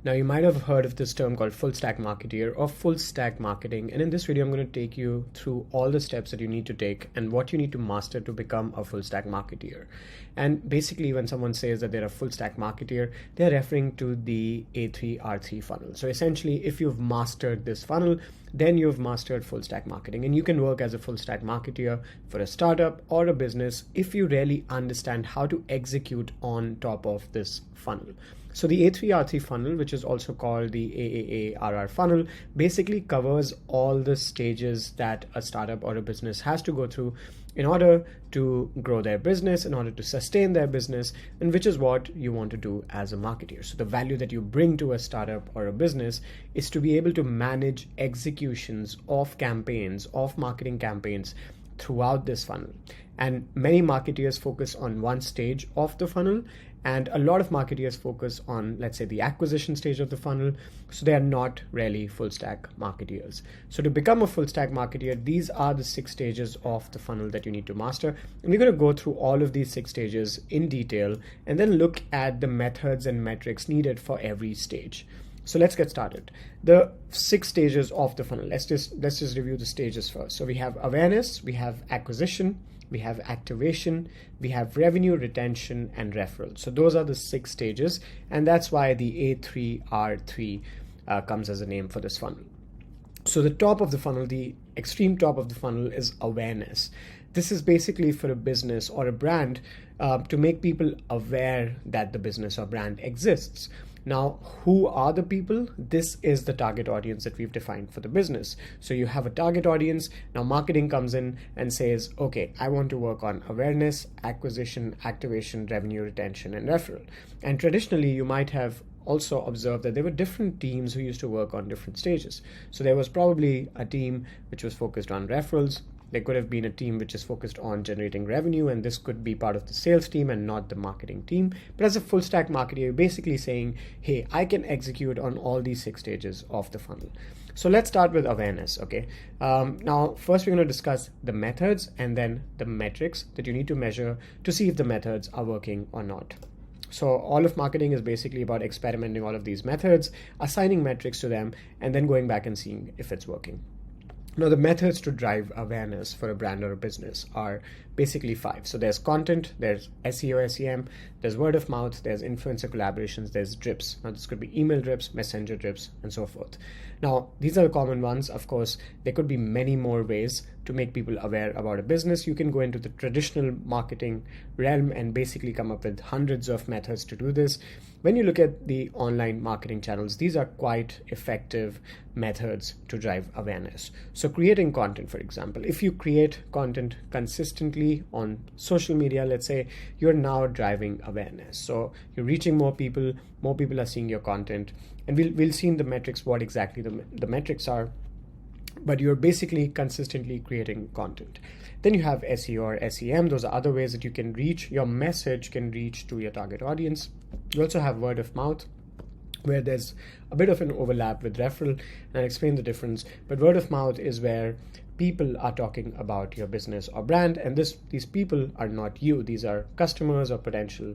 Now, you might have heard of this term called full stack marketeer or full stack marketing. And in this video, I'm going to take you through all the steps that you need to take and what you need to master to become a full stack marketeer. And basically, when someone says that they're a full stack marketeer, they're referring to the A3R3 funnel. So essentially, if you've mastered this funnel, then you've mastered full stack marketing, and you can work as a full stack marketeer for a startup or a business if you really understand how to execute on top of this funnel. So the A3R3 funnel, which is also called the AAARRR funnel, basically covers all the stages that a startup or a business has to go through in order to grow their business, in order to sustain their business, and which is what you want to do as a marketer. So the value that you bring to a startup or a business is to be able to manage executions of campaigns, of marketing campaigns throughout this funnel. And many marketeers focus on one stage of the funnel, and a lot of marketeers focus on, let's say, the acquisition stage of the funnel. So they are not really full stack marketeers. So to become a full stack marketeer, these are the 6 stages of the funnel that you need to master. And we're going to go through all of these 6 stages in detail and then look at the methods and metrics needed for every stage. So let's get started. The 6 stages of the funnel. Let's just review the stages first. So we have awareness, we have acquisition, we have activation, we have revenue, retention, and referral. So those are the 6 stages, and that's why the A3R3 comes as a name for this funnel. So the top of the funnel, the extreme top of the funnel, is awareness. This is basically for a business or a brand to make people aware that the business or brand exists. Now, who are the people? This is the target audience that we've defined for the business. So you have a target audience. Now marketing comes in and says, okay, I want to work on awareness, acquisition, activation, revenue, retention, and referral. And traditionally, you might have also observed that there were different teams who used to work on different stages. So there was probably a team which was focused on referrals. There could have been a team which is focused on generating revenue, and this could be part of the sales team and not the marketing team. But as a full stack marketer, you're basically saying, hey, I can execute on all these 6 stages of the funnel. So let's start with awareness, okay? Now, first we're going to discuss the methods and then the metrics that you need to measure to see if the methods are working or not. So all of marketing is basically about experimenting all of these methods, assigning metrics to them, and then going back and seeing if it's working. Now, the methods to drive awareness for a brand or a business are basically 5. So there's content, there's SEO, SEM, there's word of mouth, there's influencer collaborations, there's drips. Now, this could be email drips, messenger drips, and so forth. Now, these are the common ones. Of course, there could be many more ways to make people aware about a business. You can go into the traditional marketing realm and basically come up with hundreds of methods to do this. When you look at the online marketing channels, these are quite effective methods to drive awareness. So creating content, for example, if you create content consistently on social media, let's say, you're now driving awareness. So you're reaching more people are seeing your content, and we'll see in the metrics what exactly the metrics are. But you're basically consistently creating content. Then you have SEO or SEM. Those are other ways that you can reach, your message can reach to your target audience. You also have word of mouth, where there's a bit of an overlap with referral, and I'll explain the difference. But word of mouth is where people are talking about your business or brand, and these people are not you. These are customers or potential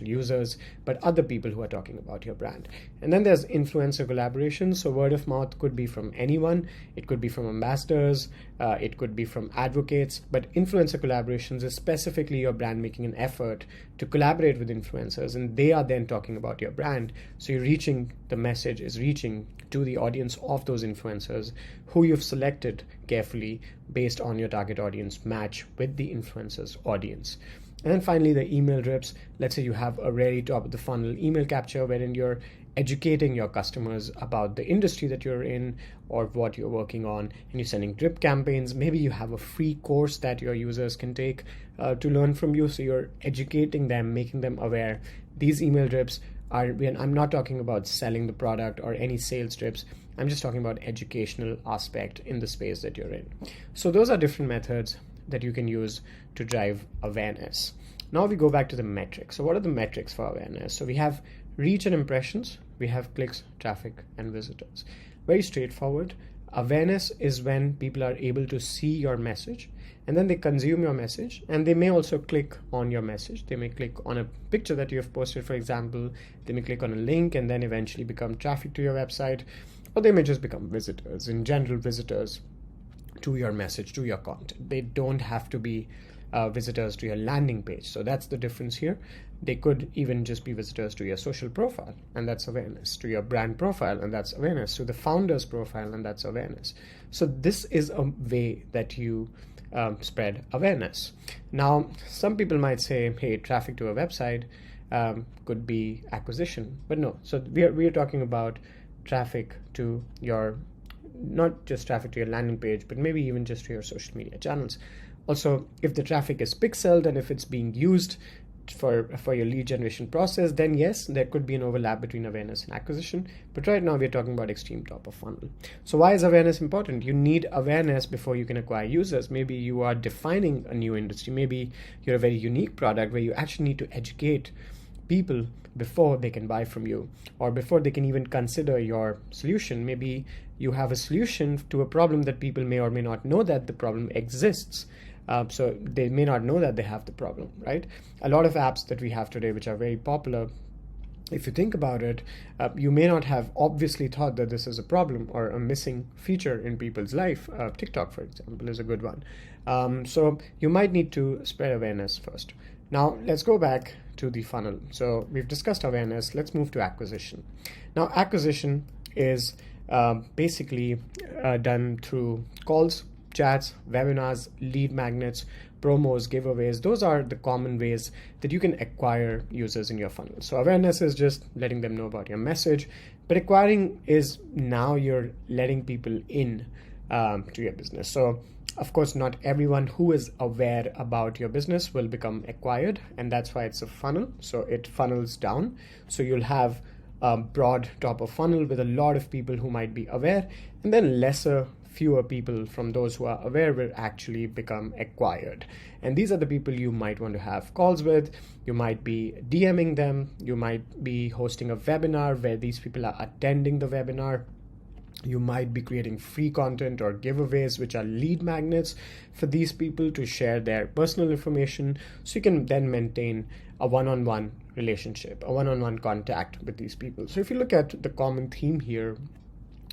users, but other people who are talking about your brand. And then there's influencer collaboration. So word of mouth could be from anyone. It could be from ambassadors. It could be from advocates. But influencer collaborations is specifically your brand making an effort to collaborate with influencers, and they are then talking about your brand. So the message is reaching to the audience of those influencers who you've selected carefully based on your target audience match with the influencer's audience. And then finally, the email drips. Let's say you have a really top of the funnel email capture wherein you're educating your customers about the industry that you're in or what you're working on, and you're sending drip campaigns. Maybe you have a free course that your users can take to learn from you. So you're educating them, making them aware. These email drips I'm not talking about selling the product or any sales drips. I'm just talking about educational aspect in the space that you're in. So those are different methods that you can use to drive awareness. Now we go back to the metrics. So what are the metrics for awareness? So we have reach and impressions, we have clicks, traffic, and visitors. Very straightforward. Awareness is when people are able to see your message and then they consume your message, and they may also click on your message. They may click on a picture that you have posted, for example. They may click on a link and then eventually become traffic to your website, or they may just become visitors, in general visitors to your message, to your content. They don't have to be visitors to your landing page. So that's the difference here. They could even just be visitors to your social profile, and that's awareness, to your brand profile, and that's awareness, to the founder's profile, and that's awareness. So this is a way that you spread awareness. Now, some people might say, hey, traffic to a website could be acquisition, but no. So we are talking about traffic to your, not just traffic to your landing page, but maybe even just to your social media channels. Also, if the traffic is pixeled and if it's being used for your lead generation process, then yes, there could be an overlap between awareness and acquisition. But right now we're talking about extreme top of funnel. So why is awareness important? You need awareness before you can acquire users. Maybe you are defining a new industry. Maybe you're a very unique product where you actually need to educate people before they can buy from you, or before they can even consider your solution. Maybe you have a solution to a problem that people may or may not know that the problem exists. So they may not know that they have the problem, right? A lot of apps that we have today, which are very popular, if you think about it, you may not have obviously thought that this is a problem or a missing feature in people's life. TikTok, for example, is a good one. So you might need to spread awareness first. Now, let's go back to the funnel. So we've discussed awareness. Let's move to acquisition. Now, acquisition is basically done through calls, chats, webinars, lead magnets, promos, giveaways. Those are the common ways that you can acquire users in your funnel. So awareness is just letting them know about your message, but acquiring is now you're letting people in to your business. So of course, not everyone who is aware about your business will become acquired, and that's why it's a funnel. So it funnels down. So you'll have a broad top of funnel with a lot of people who might be aware, and then fewer people from those who are aware will actually become acquired. And these are the people you might want to have calls with. You might be DMing them. You might be hosting a webinar where these people are attending the webinar. You might be creating free content or giveaways, which are lead magnets for these people to share their personal information. So you can then maintain a one-on-one relationship, a one-on-one contact with these people. So if you look at the common theme here,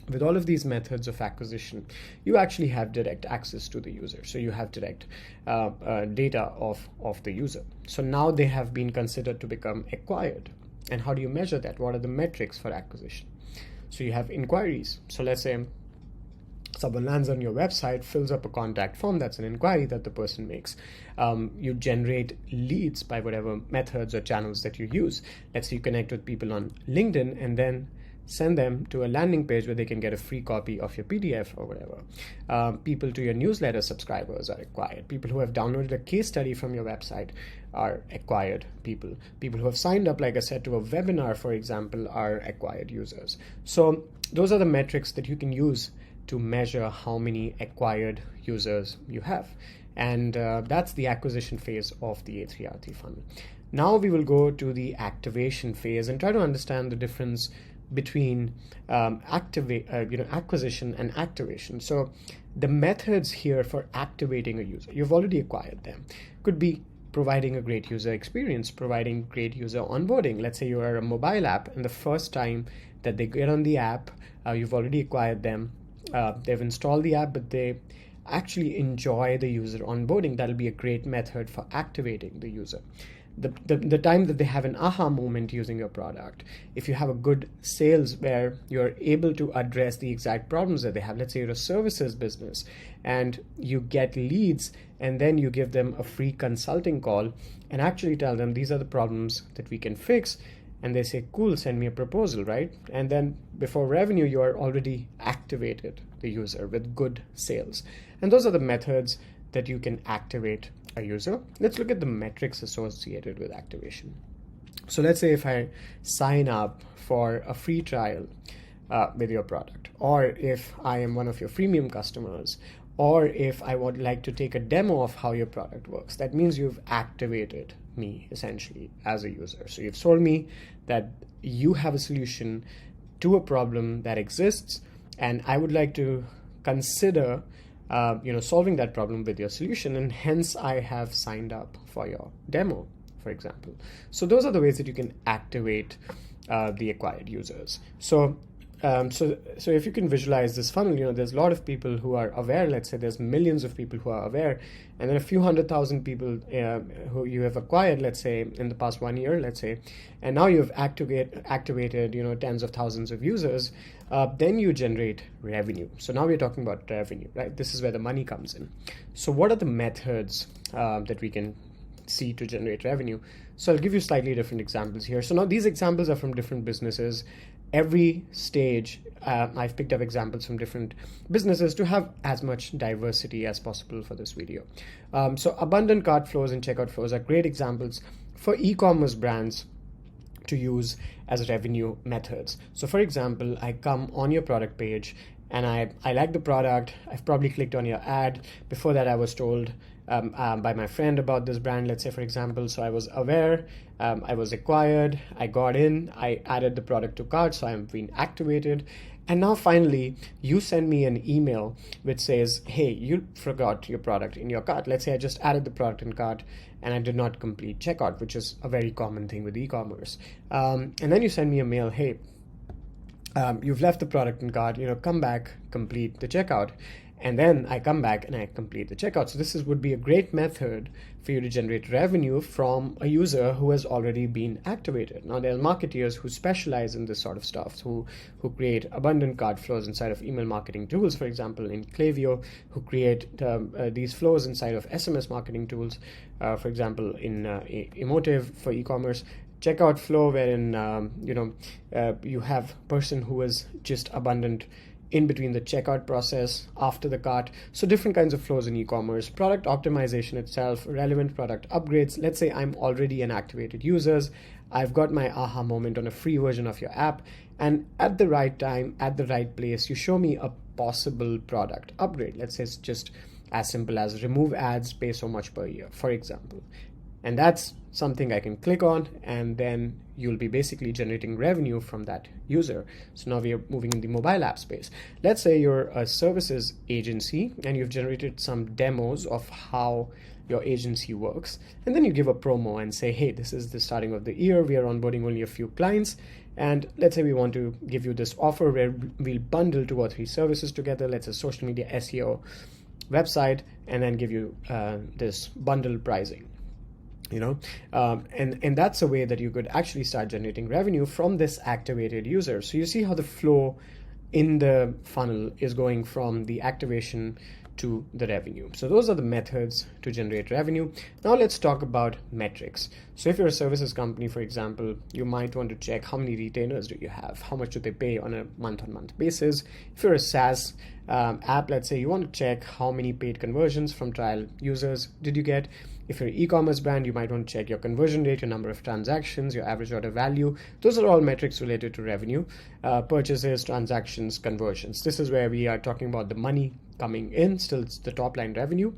with all of these methods of acquisition, you actually have direct access to the user. So you have direct data of the user. So now they have been considered to become acquired. And how do you measure that? What are the metrics for acquisition? So you have inquiries. So let's say someone lands on your website, fills up a contact form. That's an inquiry that the person makes. You generate leads by whatever methods or channels that you use. Let's say you connect with people on LinkedIn and then send them to a landing page where they can get a free copy of your PDF or whatever. People to your newsletter subscribers are acquired. People who have downloaded a case study from your website are acquired people. People who have signed up, like I said, to a webinar, for example, are acquired users. So those are the metrics that you can use to measure how many acquired users you have. And that's the acquisition phase of the A3R3 funnel. Now we will go to the activation phase and try to understand the difference between acquisition and activation. So the methods here for activating a user, you've already acquired them. Could be providing a great user experience, providing great user onboarding. Let's say you are a mobile app and the first time that they get on the app, you've already acquired them. They've installed the app, but they actually enjoy the user onboarding. That'll be a great method for activating the user. The time that they have an aha moment using your product. If you have a good sales where you're able to address the exact problems that they have, let's say you're a services business and you get leads and then you give them a free consulting call and actually tell them these are the problems that we can fix, and they say, cool, send me a proposal, right? And then before revenue, you are already activated the user with good sales. And those are the methods that you can activate a user. Let's look at the metrics associated with activation. So let's say if I sign up for a free trial with your product, or if I am one of your freemium customers, or if I would like to take a demo of how your product works, that means you've activated me essentially as a user. So you've told me that you have a solution to a problem that exists, and I would like to consider solving that problem with your solution, and hence I have signed up for your demo, for example. So those are the ways that you can activate the acquired users. So if you can visualize this funnel, there's a lot of people who are aware. Let's say there's millions of people who are aware, and then a few 100,000 people who you have acquired, let's say in the past 1 year, let's say, and now you've activated tens of thousands of users. Then you generate revenue. So now we're talking about revenue, right? This is where the money comes in. So what are the methods that we can see to generate revenue? So I'll give you slightly different examples here. So now these examples are from different businesses. Every stage, I've picked up examples from different businesses to have as much diversity as possible for this video. So abundant cart flows and checkout flows are great examples for e-commerce brands to use as revenue methods. So for example, I come on your product page and I like the product. I've probably clicked on your ad. Before that, I was told by my friend about this brand, let's say, for example. So I was aware, I was acquired, I got in, I added the product to cart, so I'm being activated. And now finally, you send me an email which says, hey, you forgot your product in your cart. Let's say I just added the product in cart and I did not complete checkout, which is a very common thing with e-commerce. And then you send me a mail, hey, you've left the product in cart, come back, complete the checkout. And then I come back and I complete the checkout. So this would be a great method for you to generate revenue from a user who has already been activated. Now, there are marketeers who specialize in this sort of stuff, who create abundant cart flows inside of email marketing tools, for example, in Klaviyo, who create these flows inside of SMS marketing tools, for example, in Emotive for e-commerce. Checkout flow, wherein you have a person who is just abundant in between the checkout process, after the cart. So different kinds of flows in e-commerce. Product optimization itself, relevant product upgrades. Let's say I'm already an activated user. I've got my aha moment on a free version of your app, and at the right time, at the right place, you show me a possible product upgrade. Let's say it's just as simple as remove ads, pay so much per year, for example. And that's something I can click on, and then you'll be basically generating revenue from that user. So now we are moving in the mobile app space. Let's say you're a services agency and you've generated some demos of how your agency works. And then you give a promo and say, hey, this is the starting of the year. We are onboarding only a few clients. And let's say we want to give you this offer where we'll bundle 2 or 3 services together. Let's say social media, SEO, website, and then give you this bundle pricing. And that's a way that you could actually start generating revenue from this activated user. So you see how the flow in the funnel is going from the activation to the revenue. So those are the methods to generate revenue. Now let's talk about metrics. So if you're a services company, for example, you might want to check how many retainers do you have, how much do they pay on a month-on-month basis. If you're a SaaS app, let's say you want to check how many paid conversions from trial users did you get. If you're an e-commerce brand, you might want to check your conversion rate, your number of transactions, your average order value. Those are all metrics related to revenue, purchases, transactions, conversions. This is where we are talking about the money coming in. Still, it's the top line revenue,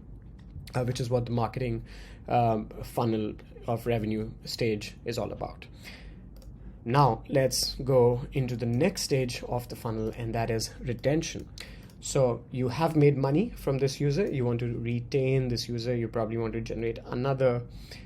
which is what the marketing funnel of revenue stage is all about. Now, let's go into the next stage of the funnel, and that is retention. So you have made money from this user, you want to retain this user, you probably want to generate another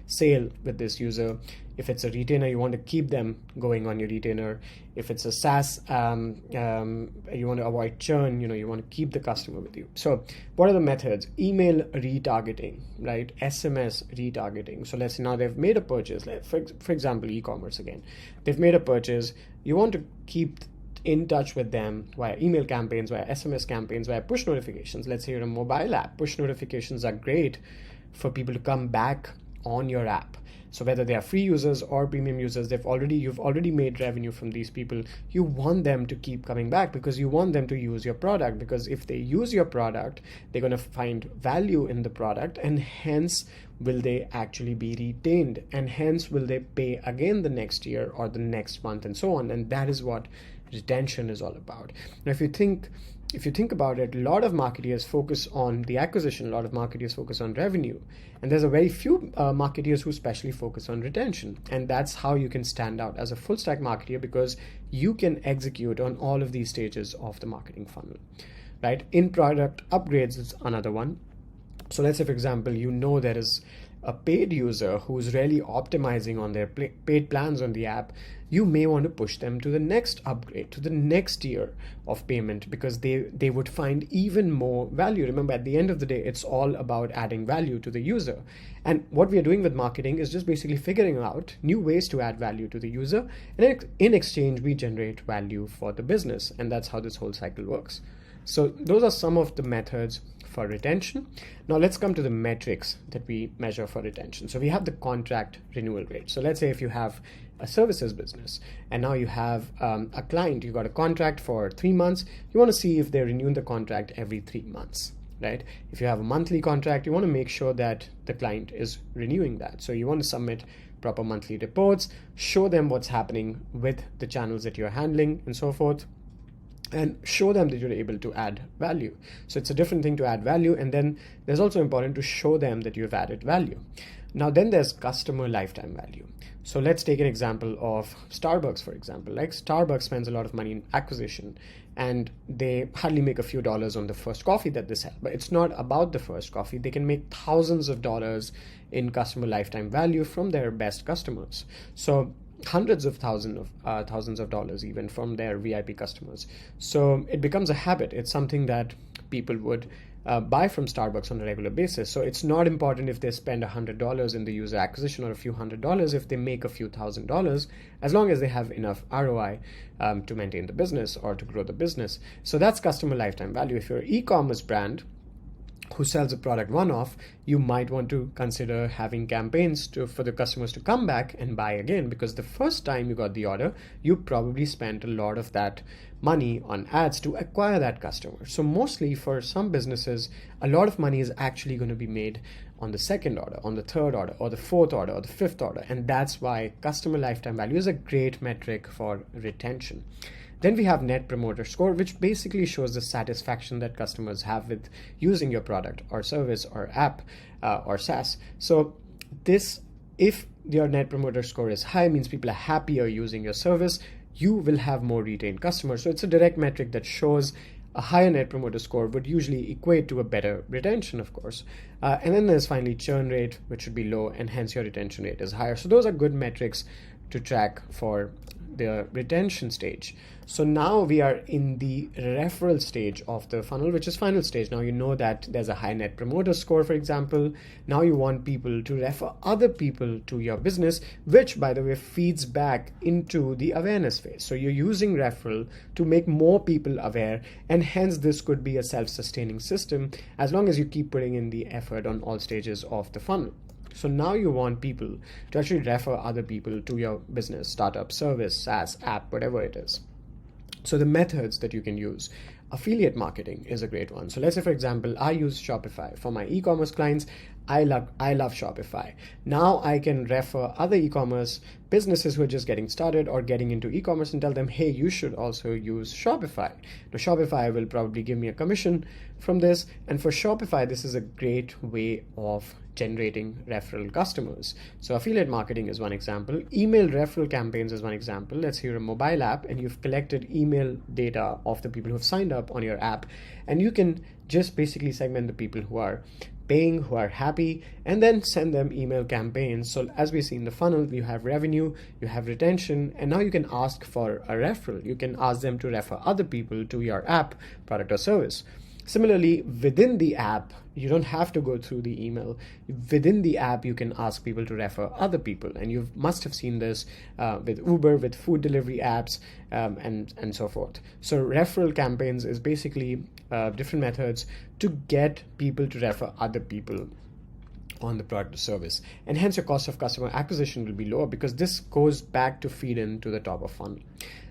sale with this user. If it's a retainer, you want to keep them going on your retainer. If it's a SaaS, you want to avoid churn, you want to keep the customer with you. So what are the methods? Email retargeting, right? SMS retargeting. So let's say now they've made a purchase, for example, e-commerce again. They've made a purchase, you want to keep in touch with them via email campaigns, via SMS campaigns, via push notifications. Let's say you're a mobile app. Push notifications are great for people to come back on your app. So whether they are free users or premium users, you've already made revenue from these people. You want them to keep coming back because you want them to use your product, because if they use your product, they're going to find value in the product, and hence will they actually be retained, and hence will they pay again the next year or the next month and so on. And that is what retention is all about. Now, if you think about it, a lot of marketeers focus on the acquisition, a lot of marketeers focus on revenue, and there's a very few marketeers who especially focus on retention. And that's how you can stand out as a full stack marketer, because you can execute on all of these stages of the marketing funnel. right? In-product upgrades is another one. So let's say, for example, you know there is a paid user who's really optimizing on their paid plans on the app. You may want to push them to the next upgrade, to the next tier of payment, because they would find even more value. Remember, at the end of the day, it's all about adding value to the user. And what we are doing with marketing is just basically figuring out new ways to add value to the user. And in exchange, we generate value for the business. And that's how this whole cycle works. So those are some of the methods for retention. Now let's come to the metrics that we measure for retention. So we have the contract renewal rate. So let's say if you have a services business and now you have a client, you got a contract for 3 months, you want to see if they're renewing the contract every 3 months, right? If you have a monthly contract, you want to make sure that the client is renewing that. So you want to submit proper monthly reports, show them what's happening with the channels that you're handling and so forth, and show them that you're able to add value. So it's a different thing to add value, and then there's also important to show them that you've added value. Now then there's customer lifetime value. So let's take an example of Starbucks, for example. Like Starbucks spends a lot of money in acquisition and they hardly make a few dollars on the first coffee that they sell. But it's not about the first coffee. They can make thousands of dollars in customer lifetime value from their best customers. So hundreds of thousands of dollars even from their VIP customers. So it becomes a habit. It's something that people would buy from Starbucks on a regular basis. So it's not important if they spend $100 in the user acquisition or a few $100 if they make a few $1,000s, as long as they have enough ROI to maintain the business or to grow the business. So that's customer lifetime value. If you're an e-commerce brand who sells a product one-off, you might want to consider having campaigns for the customers to come back and buy again, because the first time you got the order, you probably spent a lot of that money on ads to acquire that customer. So mostly for some businesses, a lot of money is actually going to be made on the second order, on the third order, or the fourth order, or the fifth order. And that's why customer lifetime value is a great metric for retention. Then we have Net Promoter Score, which basically shows the satisfaction that customers have with using your product or service or app or SaaS. So if your Net Promoter Score is high, means people are happier using your service, you will have more retained customers. So it's a direct metric that shows a higher Net Promoter Score would usually equate to a better retention, of course. And then there's finally churn rate, which should be low, and hence your retention rate is higher. So those are good metrics to track for the retention stage. So now we are in the referral stage of the funnel, which is final stage. Now you know that there's a high Net Promoter Score, for example. Now you want people to refer other people to your business, which, by the way, feeds back into the awareness phase. So you're using referral to make more people aware, and hence this could be a self-sustaining system as long as you keep putting in the effort on all stages of the funnel. So now you want people to actually refer other people to your business, startup, service, SaaS, app, whatever it is. So the methods that you can use, affiliate marketing is a great one. So let's say, for example, I use Shopify for my e-commerce clients. I love Shopify. Now I can refer other e-commerce businesses who are just getting started or getting into e-commerce and tell them, hey, you should also use Shopify. Now Shopify will probably give me a commission from this. And for Shopify, this is a great way of generating referral customers. So affiliate marketing is one example. Email referral campaigns is one example. Let's say you're a mobile app and you've collected email data of the people who have signed up on your app, and you can just basically segment the people who are paying, who are happy, and then send them email campaigns. So as we see in the funnel, you have revenue, you have retention, and now you can ask for a referral. You can ask them to refer other people to your app, product, or service. Similarly, within the app, you don't have to go through the email. Within the app, you can ask people to refer other people. And you must have seen this with Uber, with food delivery apps, and so forth. So referral campaigns is basically different methods to get people to refer other people on the product or service. And hence your cost of customer acquisition will be lower, because this goes back to feed into the top of funnel.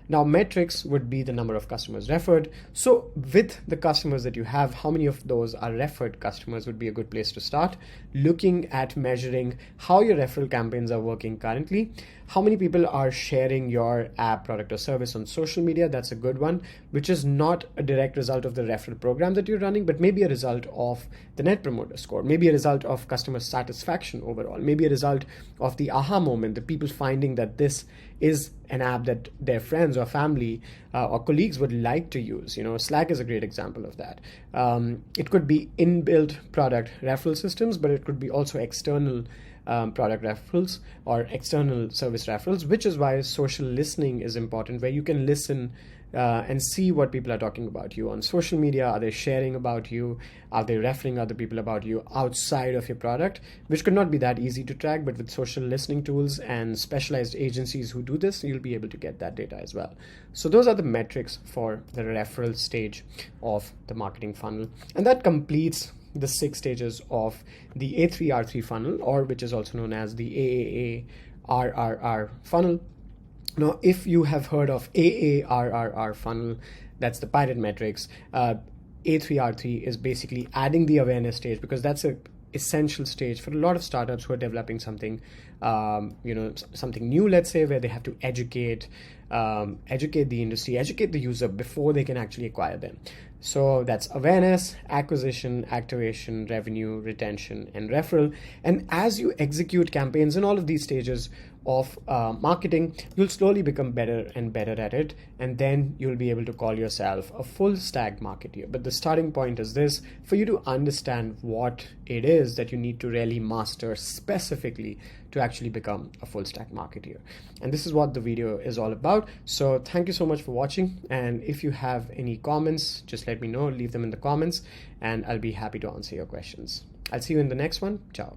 Now, metrics would be the number of customers referred. So with the customers that you have, how many of those are referred customers would be a good place to start. Looking at measuring how your referral campaigns are working currently. How many people are sharing your app, product, or service on social media? That's a good one, which is not a direct result of the referral program that you're running, but maybe a result of the Net Promoter Score, maybe a result of customer satisfaction overall, maybe a result of the aha moment, the people finding that this is an app that their friends or family or colleagues would like to use. Slack is a great example of that. It could be inbuilt product referral systems, but it could be also external product referrals or external service referrals, which is why social listening is important, where you can listen and see what people are talking about you on social media. Are they sharing about you? Are they referring other people about you outside of your product? Which could not be that easy to track, but with social listening tools and specialized agencies who do this, you'll be able to get that data as well. So those are the metrics for the referral stage of the marketing funnel. And that completes the 6 stages of the A3R3 funnel, or which is also known as the AAAARRR funnel. Now, if you have heard of AAARRR funnel, that's the pirate metrics. A3R3 is basically adding the awareness stage, because that's a essential stage for a lot of startups who are developing something, something new, let's say, where they have to educate the industry, educate the user before they can actually acquire them. So that's awareness, acquisition, activation, revenue, retention, and referral. And as you execute campaigns in all of these stages of marketing, you'll slowly become better and better at it. And then you'll be able to call yourself a full stack marketeer. But the starting point is this: for you to understand what it is that you need to really master specifically to actually become a full stack marketeer. And this is what the video is all about. So thank you so much for watching. And if you have any comments, just let me know, leave them in the comments, and I'll be happy to answer your questions. I'll see you in the next one. Ciao.